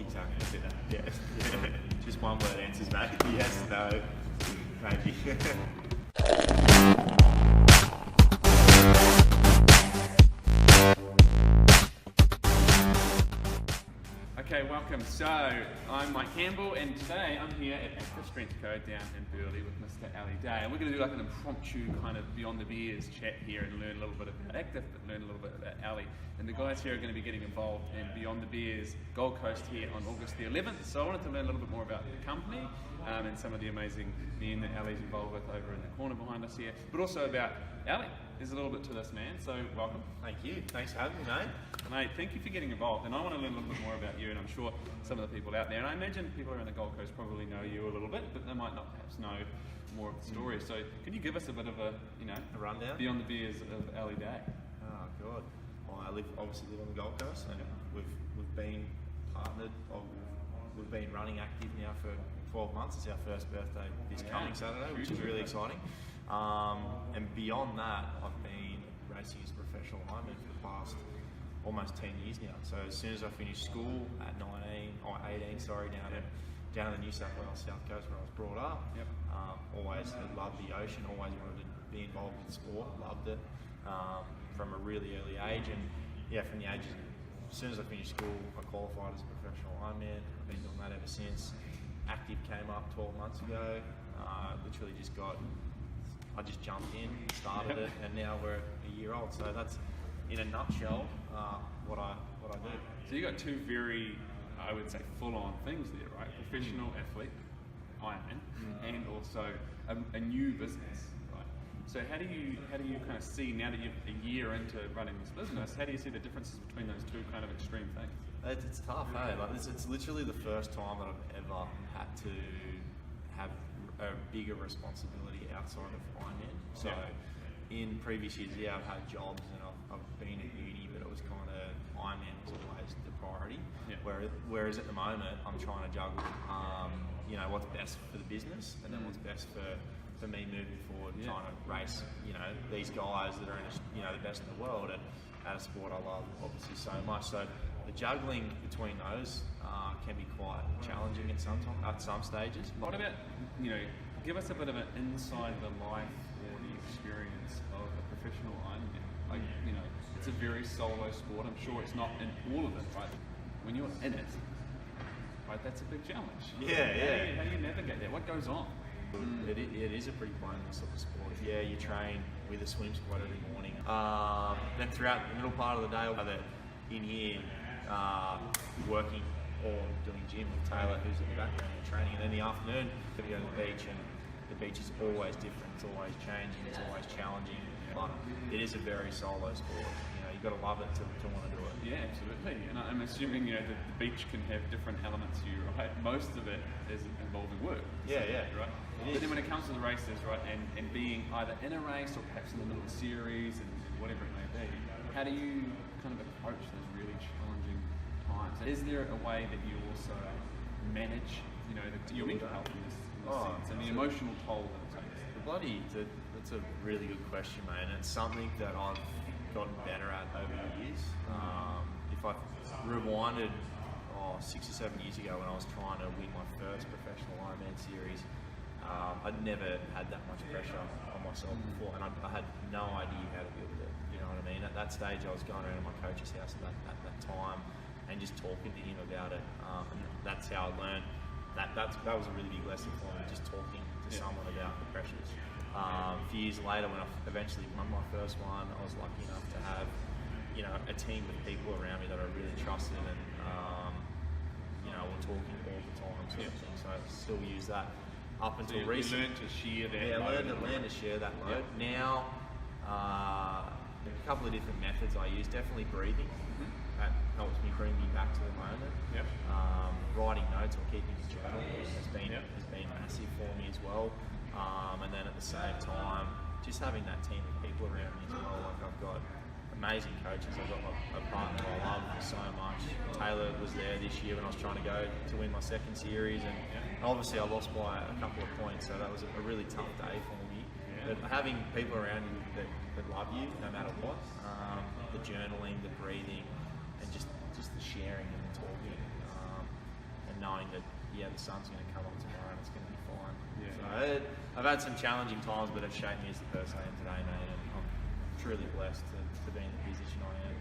Exactly. Yeah. Just one word answers, mate. Yes, no, maybe. Okay, welcome. So, I'm Mike Campbell, and today I'm here at Active Strength Co down in Burleigh with Mr. Ali Day. And we're going to do like an impromptu kind of Beyond the Beers chat here and learn a little bit about Active, but learn a little bit about Ali. And the guys here are going to be getting involved in Beyond the Beers Gold Coast here on August the 11th. So I wanted to learn a little bit more about the company and some of the amazing men that Ali's involved with over in the corner behind us here, but also about Ali. There's a little bit to this, man, so welcome. Thank you. Thanks for having me, mate. Mate, thank you for getting involved, and I want to learn a little bit more about you, and I'm sure some of the people out there, and I imagine people around the Gold Coast probably know you a little bit, but they might not perhaps know more of the story. So can you give us a bit of a A rundown? Beyond the Beers of Ali Day? Oh, God. Well, I obviously live on the Gold Coast, and we've been partnered, we've been running Active now for 12 months. It's our first birthday this coming Saturday, which is really exciting. And beyond that, I've been racing as a professional Ironman for the past almost 10 years now. So as soon as I finished school at 18, down in the New South Wales South Coast where I was brought up, always loved the ocean, always wanted to be involved with sport, loved it from a really early age. And yeah, from the ages, as soon as I finished school, I qualified as a professional Ironman. I've been doing that ever since. Active came up 12 months ago. Literally I just jumped in, started it, and now we're a year old. So that's, in a nutshell, what I do. So you got two very, I would say, full-on things there, right? Professional athlete, Ironman, and also a new business, right? So how do you kind of see, now that you're a year into running this business, how do you see the differences between those two kind of extreme things? It's tough, hey? Like it's literally the first time that I've ever had to have a bigger responsibility outside of Ironman. So in previous years, I've had jobs and I've been at uni, but it was kind of Ironman was always the priority. Yeah. Whereas at the moment, I'm trying to juggle, what's best for the business and then what's best for me moving forward, trying to race, these guys that are in the best in the world at a sport I love obviously so much. So the juggling between those can be quite challenging at some stages. What about, give us a bit of an inside the life or the experience of a professional Ironman. Like, it's a very solo sport. I'm sure it's not in all of it, right? When you're in it, right, that's a big challenge. Yeah. How do you navigate that? What goes on? It is a pretty bonus of the sport. Yeah, you train with a swim squad every morning. Then throughout the middle part of the day, either in here working or doing gym with Taylor, who's in the background and training. And then in the afternoon, we go to the beach, and the beach is always different. It's always changing. It's always challenging. But it is a very solo sport. You've got to love it to want to do it. Yeah, absolutely. And I'm assuming the beach can have different elements to you, right? Most of it is involving work. Yeah. Right. But then when it comes to the races, right, and being either in a race or perhaps in the middle of a series and whatever it may be, how do you kind of approach those really challenging times? Is there a way that you also manage, your mental health in this sense and the emotional toll that it takes? That's a really good question, mate. And it's something that I've gotten better at over the years. If I rewinded 6 or 7 years ago when I was trying to win my first professional Ironman series, I'd never had that much pressure on myself before, and I had no idea how to deal with it. You know what I mean? At that stage, I was going around to my coach's house at that time and just talking to him about it. And that's how I learned. That was a really big lesson for me, just talking to someone about the pressures. A few years later, when I eventually won my first one, I was lucky enough to have, a team of people around me that I really trusted, and we're talking all the time, sort of thing. So I still use that up until recently. You learn to share that. Yeah, learn to share that load. Now, a couple of different methods I use. Definitely breathing. That helps me bring me back to the moment. Yep. Writing notes or keeping a journal has been massive for me as well. And then at the same time, just having that team of people around me as well. Like, I've got amazing coaches. I've got a partner I love so much. Taylor was there this year when I was trying to go to win my second series, and obviously I lost by a couple of points, so that was a really tough day for me. But having people around you that love you no matter what, the journaling, the breathing, and just the sharing and the talking, knowing that the sun's going to come up tomorrow and it's going to be fine. Yeah. So I've had some challenging times, but it's shaped me as the person I am today, mate. And I'm truly blessed to be in the position I am in.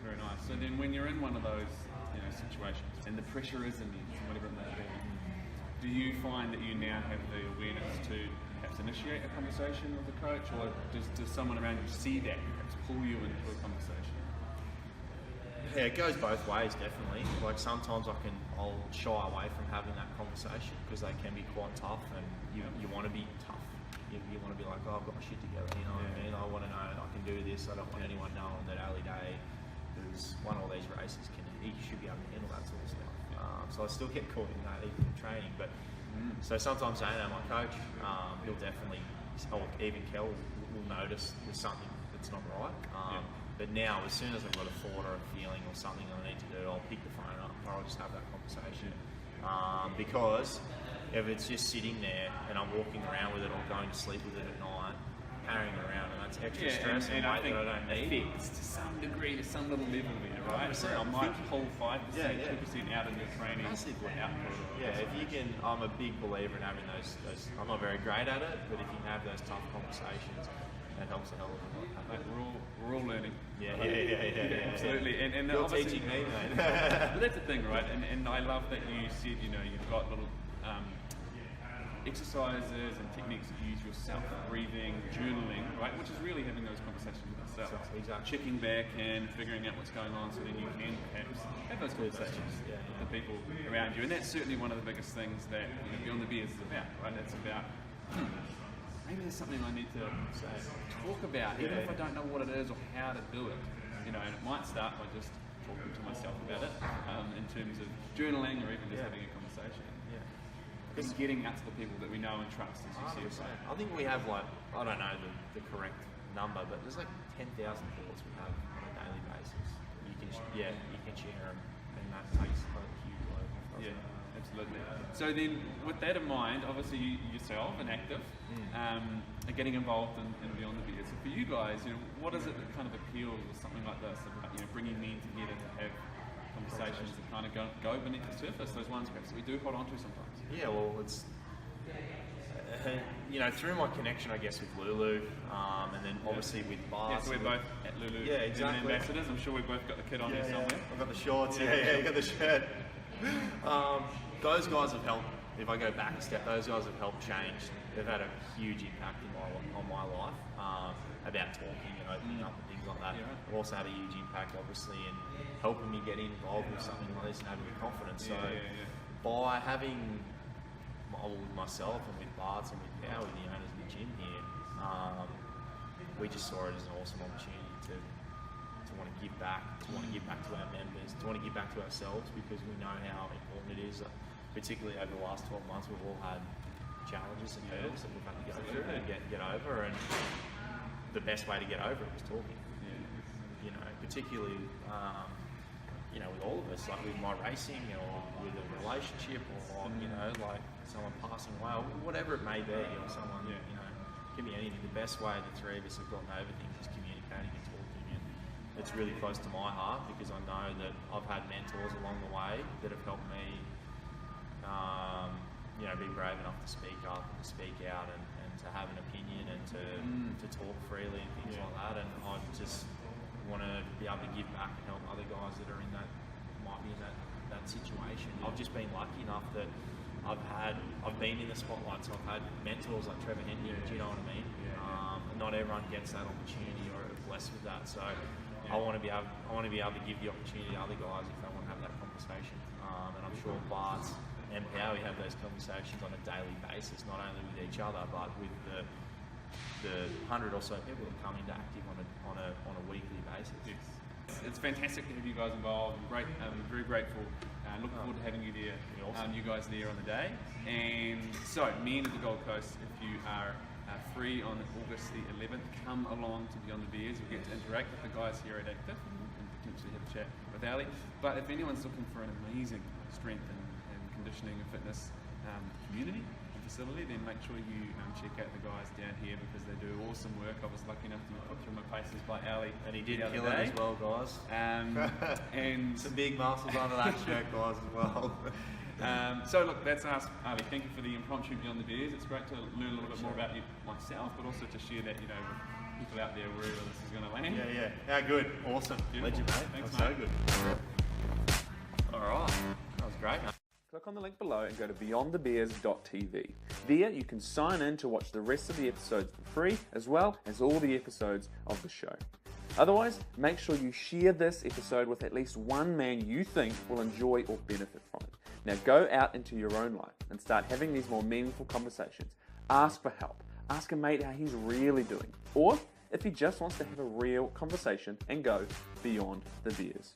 Very nice. So then, when you're in one of those situations and the pressure is immense, whatever it may be, do you find that you now have the awareness to perhaps initiate a conversation with the coach, or does someone around you see that and perhaps pull you into a conversation? Yeah, it goes both ways, definitely. Like sometimes I'll shy away from having that conversation because they can be quite tough, and you want to be tough. You want to be like, oh, I've got my shit together, you know what I mean? I want to know that I can do this. I don't want anyone knowing that Ali Day, who's won all these races, he should be able to handle that sort of stuff. So I still get caught in that even in training. But so sometimes Zano, my coach, he'll definitely, or even Kel will notice there's something that's not right. But now, as soon as I've got a thought or a feeling or something I need to do, I'll pick the phone up or I'll just have that conversation. Because if it's just sitting there and I'm walking around with it or going to sleep with it at night, carrying it around, and that's extra stress and weight that I don't need. Affects to some degree, to some little level there, right? So I might pull 5%, 2% out of your training output. Yeah, if you can, I'm a big believer in having those. I'm not very great at it, but if you can have those tough conversations, that helps a hell of a lot. We're all learning. Yeah, absolutely. And you're teaching me, mate. But that's the thing, right? And I love that you said, you've got little exercises and techniques that you use yourself, breathing, journaling, right? Which is really having those conversations with yourself. Exactly. Checking back and figuring out what's going on so then you can perhaps have those conversations with the people around you. And that's certainly one of the biggest things that Beyond the Beers is about, right? It's about, maybe there's something I need to talk about, even if I don't know what it is or how to do it. And it might start by just talking to myself about it in terms of journaling or even just having a conversation. Just getting out to the people that we know and trust, as you said. I think we have I don't know the correct number, but there's 10,000 thoughts we have on a daily basis. You can share them, and that takes a huge load off. Yeah, absolutely. So then, with that in mind, obviously you yourself and active, are getting involved in Beyond the Beers. So for you guys, what is it that kind of appeals with something like this, about bringing men together to have conversations that kind of go beneath the surface, those ones perhaps that we do hold on to sometimes? Yeah, well, it's through my connection, I guess, with Lulu, and then obviously with Bart. Yeah, so we're both at Lulu. Yeah, exactly. Ambassadors. I'm sure we've both got the kit on there somewhere. I've got the shorts. Yeah, you got the shirt. Those guys have helped. If I go back a step, those guys have helped change. They've had a huge impact on my life about talking and opening up and things like that. They've also had a huge impact, obviously, in helping me get involved with something like this and having the confidence. So by having myself and with Bards and with Power, the owners of the gym here, we just saw it as an awesome opportunity to want to give back, to our members, to want to give back to ourselves, because we know how important it is. Particularly over the last 12 months, we've all had challenges and hurdles that we've had to go through and get over, and the best way to get over it was talking. Particularly with all of us, like with my racing or with a relationship or like someone passing away, or whatever it may be, or someone it can be anything. The best way the three of us have gotten over things is communicating and talking, and it's really close to my heart because I know that I've had mentors along the way that have helped me be brave enough to speak up and to speak out and to have an opinion and to talk freely and things like that. And I just want to be able to give back and help other guys that might be in that situation. I've just been lucky enough that I've been in the spotlight, so I've had mentors like Trevor Henry. Do you know what I mean? Not everyone gets that opportunity or are blessed with that. So I want to be able to give the opportunity to other guys if they want to have that conversation. And I'm sure Bart's and Power, we have those conversations on a daily basis, not only with each other but with the 100 or so people that come into active on a weekly basis. Yes. It's fantastic to have you guys involved. I'm very grateful. Looking forward to having you there. Awesome. You guys there on the day. And so, men of the Gold Coast, if you are free on August the 11th, come along to Beyond the Beers. You'll get to interact with the guys here at Active and potentially have a chat with Ali. But if anyone's looking for an amazing strength and conditioning and fitness community, I'm facility, then make sure you check out the guys down here because they do awesome work. I was lucky enough to be put through my paces by Ali. And he did the other kill day. it as well, guys. And some big muscles under that shirt, guys, as well. So look, that's us, Ali. Thank you for the impromptu Beyond the Beers. It's great to learn a little bit more about you myself, but also to share that, with people out there wherever this is going to land. Yeah. How good. Awesome. Beautiful. Legend, mate. Thanks, That's mate. so good. Alright. That was great, mate. Click on the link below and go to beyondthebeers.tv. There you can sign in to watch the rest of the episodes for free, as well as all the episodes of the show. Otherwise, make sure you share this episode with at least one man you think will enjoy or benefit from it. Now go out into your own life and start having these more meaningful conversations. Ask for help. Ask a mate how he's really doing. Or if he just wants to have a real conversation and go beyond the beers.